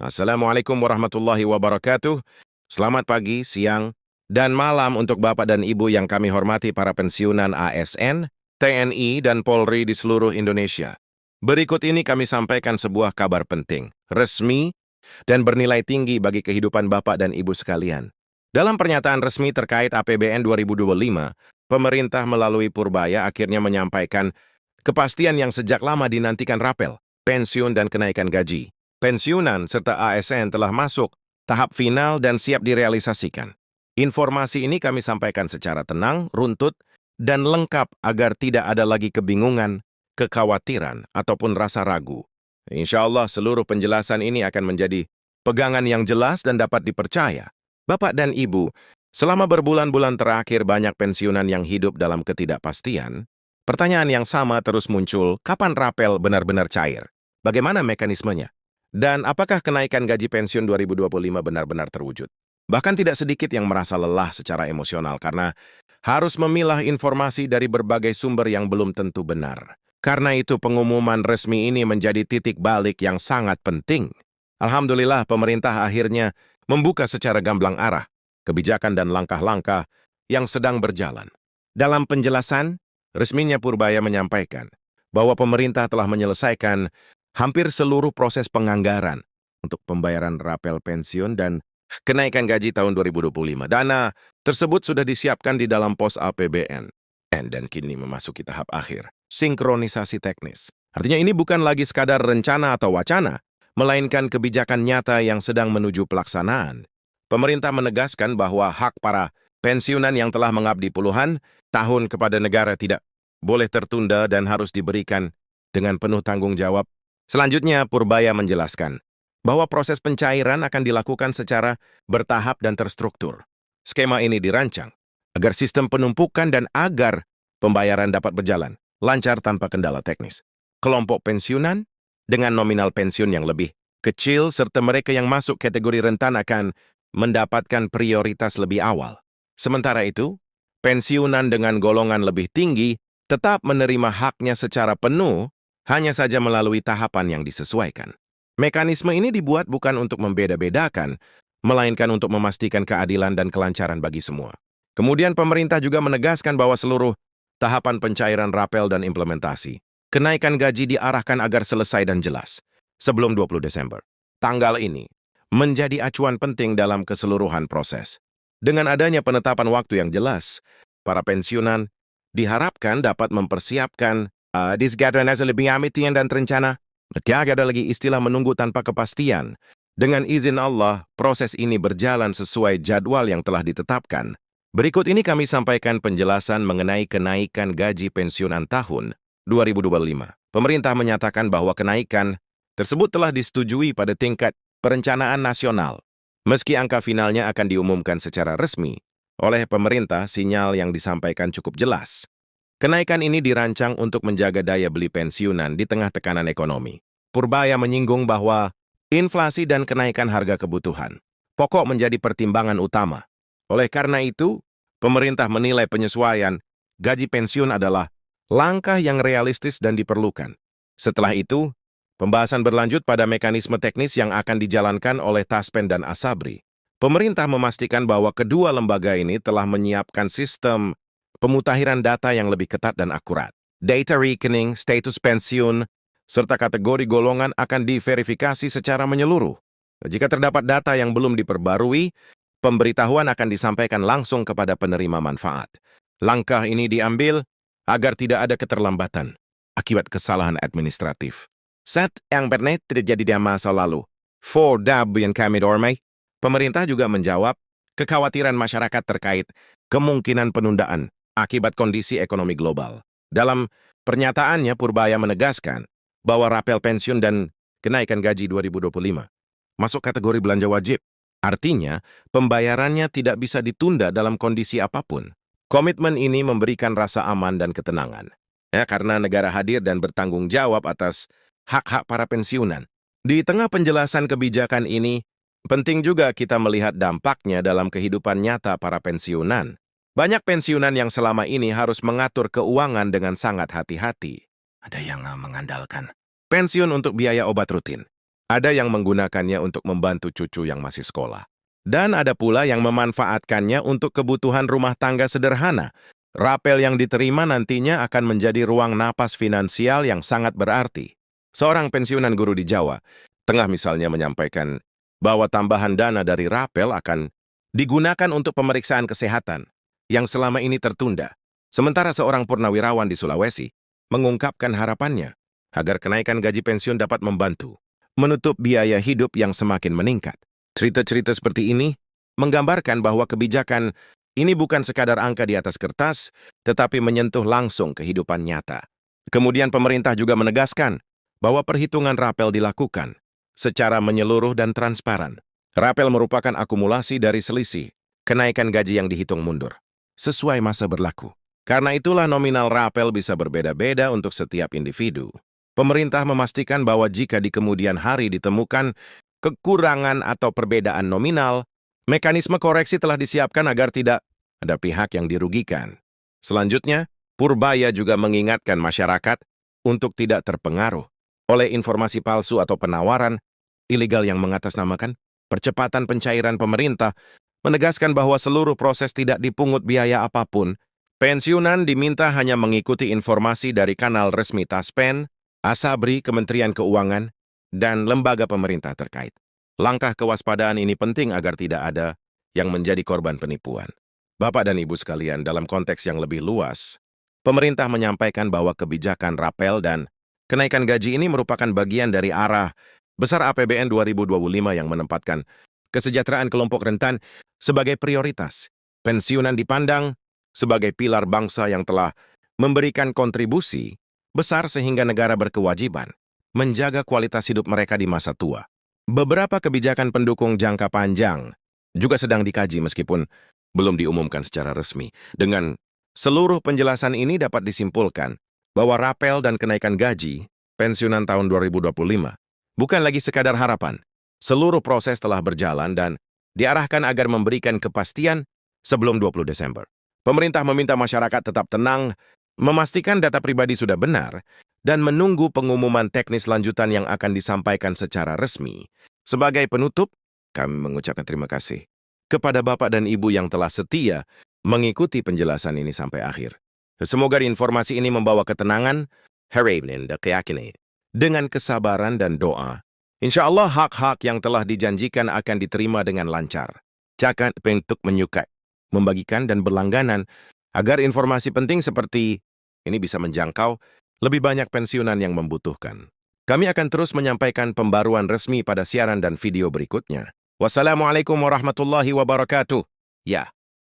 Assalamualaikum warahmatullahi wabarakatuh. Selamat pagi, siang, dan malam untuk Bapak dan Ibu yang kami hormati para pensiunan ASN, TNI, dan Polri di seluruh Indonesia. Berikut ini kami sampaikan sebuah kabar penting, resmi, dan bernilai tinggi bagi kehidupan Bapak dan Ibu sekalian. Dalam pernyataan resmi terkait APBN 2025, pemerintah melalui Purbaya akhirnya menyampaikan kepastian yang sejak lama dinantikan rapel, pensiun dan kenaikan gaji. Pensiunan serta ASN telah masuk tahap final dan siap direalisasikan. Informasi ini kami sampaikan secara tenang, runtut, dan lengkap agar tidak ada lagi kebingungan, kekhawatiran, ataupun rasa ragu. Insya Allah seluruh penjelasan ini akan menjadi pegangan yang jelas dan dapat dipercaya. Bapak dan Ibu, selama berbulan-bulan terakhir banyak pensiunan yang hidup dalam ketidakpastian, pertanyaan yang sama terus muncul, kapan rapel benar-benar cair? Bagaimana mekanismenya? Dan apakah kenaikan gaji pensiun 2025 benar-benar terwujud? Bahkan tidak sedikit yang merasa lelah secara emosional karena harus memilah informasi dari berbagai sumber yang belum tentu benar. Karena itu pengumuman resmi ini menjadi titik balik yang sangat penting. Alhamdulillah pemerintah akhirnya membuka secara gamblang arah, kebijakan dan langkah-langkah yang sedang berjalan. Dalam penjelasan, resminya Purbaya menyampaikan bahwa pemerintah telah menyelesaikan hampir seluruh proses penganggaran untuk pembayaran rapel pensiun dan kenaikan gaji tahun 2025. Dana tersebut sudah disiapkan di dalam pos APBN dan kini memasuki tahap akhir, sinkronisasi teknis. Artinya ini bukan lagi sekadar rencana atau wacana, melainkan kebijakan nyata yang sedang menuju pelaksanaan. Pemerintah menegaskan bahwa hak para pensiunan yang telah mengabdi puluhan tahun kepada negara tidak boleh tertunda dan harus diberikan dengan penuh tanggung jawab. Selanjutnya, Purbaya menjelaskan bahwa proses pencairan akan dilakukan secara bertahap dan terstruktur. Skema ini dirancang agar sistem penumpukan dan agar pembayaran dapat berjalan lancar tanpa kendala teknis. Kelompok pensiunan dengan nominal pensiun yang lebih kecil serta mereka yang masuk kategori rentan akan mendapatkan prioritas lebih awal. Sementara itu, pensiunan dengan golongan lebih tinggi tetap menerima haknya secara penuh, hanya saja melalui tahapan yang disesuaikan. Mekanisme ini dibuat bukan untuk membeda-bedakan, melainkan untuk memastikan keadilan dan kelancaran bagi semua. Kemudian pemerintah juga menegaskan bahwa seluruh tahapan pencairan rapel dan implementasi kenaikan gaji diarahkan agar selesai dan jelas sebelum 20 Desember. Tanggal ini menjadi acuan penting dalam keseluruhan proses. Dengan adanya penetapan waktu yang jelas, para pensiunan diharapkan dapat mempersiapkan disgaduan lebih amitian dan terencana. Tidak ada lagi istilah menunggu tanpa kepastian. Dengan izin Allah, proses ini berjalan sesuai jadwal yang telah ditetapkan. Berikut ini kami sampaikan penjelasan mengenai kenaikan gaji pensiunan tahun 2025. Pemerintah menyatakan bahwa kenaikan tersebut telah disetujui pada tingkat perencanaan nasional. Meski angka finalnya akan diumumkan secara resmi oleh pemerintah, sinyal yang disampaikan cukup jelas. Kenaikan ini dirancang untuk menjaga daya beli pensiunan di tengah tekanan ekonomi. Purbaya menyinggung bahwa inflasi dan kenaikan harga kebutuhan pokok menjadi pertimbangan utama. Oleh karena itu, pemerintah menilai penyesuaian gaji pensiun adalah langkah yang realistis dan diperlukan. Setelah itu, pembahasan berlanjut pada mekanisme teknis yang akan dijalankan oleh Taspen dan Asabri. Pemerintah memastikan bahwa kedua lembaga ini telah menyiapkan sistem pemutahiran data yang lebih ketat dan akurat. Data rekening, status pensiun, serta kategori golongan akan diverifikasi secara menyeluruh. Jika terdapat data yang belum diperbarui, pemberitahuan akan disampaikan langsung kepada penerima manfaat. Langkah ini diambil agar tidak ada keterlambatan akibat kesalahan administratif. Saat yang pernah terjadi di masa lalu, for dab yang kami dormai, pemerintah juga menjawab kekhawatiran masyarakat terkait kemungkinan penundaan akibat kondisi ekonomi global. Dalam pernyataannya, Purbaya menegaskan bahwa rapel pensiun dan kenaikan gaji 2025 masuk kategori belanja wajib. Artinya, pembayarannya tidak bisa ditunda dalam kondisi apapun. Komitmen ini memberikan rasa aman dan ketenangan. Karena negara hadir dan bertanggung jawab atas hak-hak para pensiunan. Di tengah penjelasan kebijakan ini, penting juga kita melihat dampaknya dalam kehidupan nyata para pensiunan. Banyak pensiunan yang selama ini harus mengatur keuangan dengan sangat hati-hati. Ada yang mengandalkan pensiun untuk biaya obat rutin. Ada yang menggunakannya untuk membantu cucu yang masih sekolah. Dan ada pula yang memanfaatkannya untuk kebutuhan rumah tangga sederhana. Rapel yang diterima nantinya akan menjadi ruang napas finansial yang sangat berarti. Seorang pensiunan guru di Jawa, tengah misalnya menyampaikan bahwa tambahan dana dari rapel akan digunakan untuk pemeriksaan kesehatan yang selama ini tertunda. Sementara seorang purnawirawan di Sulawesi mengungkapkan harapannya agar kenaikan gaji pensiun dapat membantu menutup biaya hidup yang semakin meningkat. Cerita-cerita seperti ini menggambarkan bahwa kebijakan ini bukan sekadar angka di atas kertas, tetapi menyentuh langsung kehidupan nyata. Kemudian pemerintah juga menegaskan bahwa perhitungan rapel dilakukan secara menyeluruh dan transparan. Rapel merupakan akumulasi dari selisih kenaikan gaji yang dihitung mundur sesuai masa berlaku. Karena itulah nominal rapel bisa berbeda-beda untuk setiap individu. Pemerintah memastikan bahwa jika di kemudian hari ditemukan kekurangan atau perbedaan nominal, mekanisme koreksi telah disiapkan agar tidak ada pihak yang dirugikan. Selanjutnya, Purbaya juga mengingatkan masyarakat untuk tidak terpengaruh oleh informasi palsu atau penawaran ilegal yang mengatasnamakan percepatan pencairan pemerintah, menegaskan bahwa seluruh proses tidak dipungut biaya apapun. Pensiunan diminta hanya mengikuti informasi dari kanal resmi Taspen, Asabri, Kementerian Keuangan, dan lembaga pemerintah terkait. Langkah kewaspadaan ini penting agar tidak ada yang menjadi korban penipuan. Bapak dan Ibu sekalian, dalam konteks yang lebih luas, pemerintah menyampaikan bahwa kebijakan rapel dan kenaikan gaji ini merupakan bagian dari arah besar APBN 2025 yang menempatkan kesejahteraan kelompok rentan sebagai prioritas. Pensiunan dipandang sebagai pilar bangsa yang telah memberikan kontribusi besar sehingga negara berkewajiban menjaga kualitas hidup mereka di masa tua. Beberapa kebijakan pendukung jangka panjang juga sedang dikaji meskipun belum diumumkan secara resmi. Dengan seluruh penjelasan ini dapat disimpulkan bahwa rapel dan kenaikan gaji pensiunan tahun 2025 bukan lagi sekadar harapan. Seluruh proses telah berjalan dan diarahkan agar memberikan kepastian sebelum 20 Desember. Pemerintah meminta masyarakat tetap tenang, memastikan data pribadi sudah benar, dan menunggu pengumuman teknis lanjutan yang akan disampaikan secara resmi. Sebagai penutup, kami mengucapkan terima kasih kepada Bapak dan Ibu yang telah setia mengikuti penjelasan ini sampai akhir. Semoga informasi ini membawa ketenangan, harapan dan keyakinan. Dengan kesabaran dan doa, insya Allah hak-hak yang telah dijanjikan akan diterima dengan lancar. Jangan untuk menyukai, membagikan dan berlangganan agar informasi penting seperti ini bisa menjangkau lebih banyak pensiunan yang membutuhkan. Kami akan terus menyampaikan pembaruan resmi pada siaran dan video berikutnya. Wassalamualaikum warahmatullahi wabarakatuh. Ya.